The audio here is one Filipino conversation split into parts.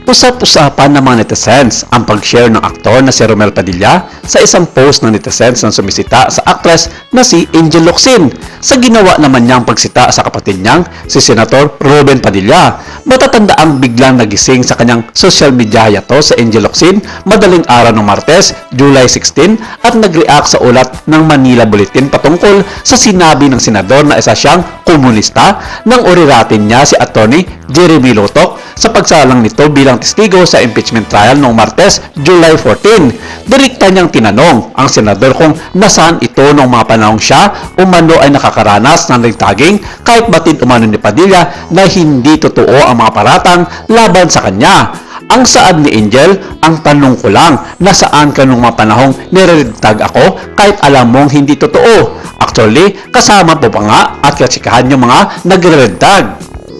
Usap-usapan ng mga netizens ang pag-share ng aktor na si Romel Padilla sa isang post ng netizens na sumisita sa actress na si Angel Locsin sa ginawa naman niyang pagsita sa kapatid niyang si Senator Ruben Padilla. Matatandaang biglang nagising sa kanyang social media yato sa Angel Locsin madaling araw ng Martes, July 16 at nag-react sa ulat ng Manila Bulletin patungkol sa sinabi ng senador na isa siyang komunista nang uriratin niya si Attorney Jeremy Lotok sa pagsalang nito bilang testigo sa impeachment trial noong Martes, July 14. Direkta niyang tinanong ang senador kung nasaan ito noong mga panahong siya umano ay nakakaranas ng nagtaging kahit batid umano ni Padilla na hindi totoo ang mga paratang laban sa kanya. Ang saad ni Angel, ang tanong ko lang, nasaan ka nung mga panahong nirerintag ako kahit alam mong hindi totoo? Actually, kasama po pa nga at katsikahan yung mga nagre-rentag.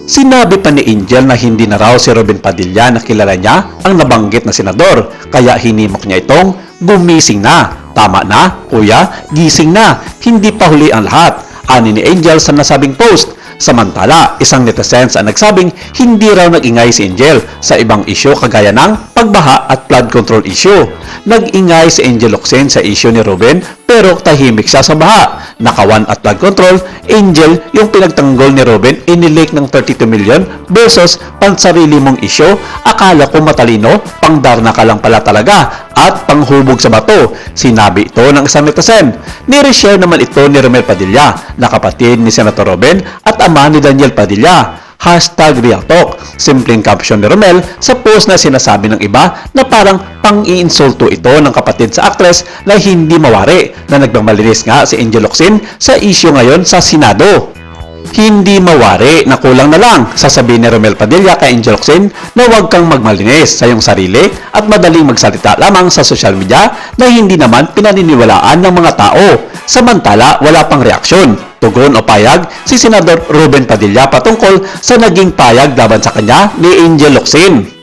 Sinabi pa ni Angel na hindi na raw si Ruben Padilla na kilala niya ang nabanggit na senador, kaya hinimok niya itong gumising na. Tama na, kuya, gising na, hindi pa huli ang lahat. Ani ni Angel sa nasabing post. Samantala, isang netizens ang nagsabing hindi raw nag-ingay si Angel sa ibang isyu kagaya ng pagbaha at flood control issue. Nag-ingay si Angel Locsin sa issue ni Ruben pero tahimik siya sa baha. Nakawan at flood control, Angel yung pinagtanggol ni Ruben inilik ng 32 million versus pansarili mong issue. Akala ko matalino, pangdarna ka lang pala talaga at panghubog sa bato. Sinabi ito ng isang netizen. Nireshare naman ito ni Romel Padilla na kapatid ni Senator Ruben at ama ni Daniel Padilla. #RealTalk. Simpleng caption ni Romel sa post na sinasabi ng iba na parang pang-iinsulto ito ng kapatid sa actress na hindi mawari na nagmamalinis nga si Angel Locsin sa issue ngayon sa Senado. Hindi mawari na kulang na lang, sasabihin ni Romel Padilla kay Angel Locsin na huwag kang magmalinis sa iyong sarili at madaling magsalita lamang sa social media na hindi naman pinaniniwalaan ng mga tao. Samantala, wala pang reaksyon, tugon o payag si Senador Ruben Padilla patungkol sa naging payag laban sa kanya ni Angel Locsin.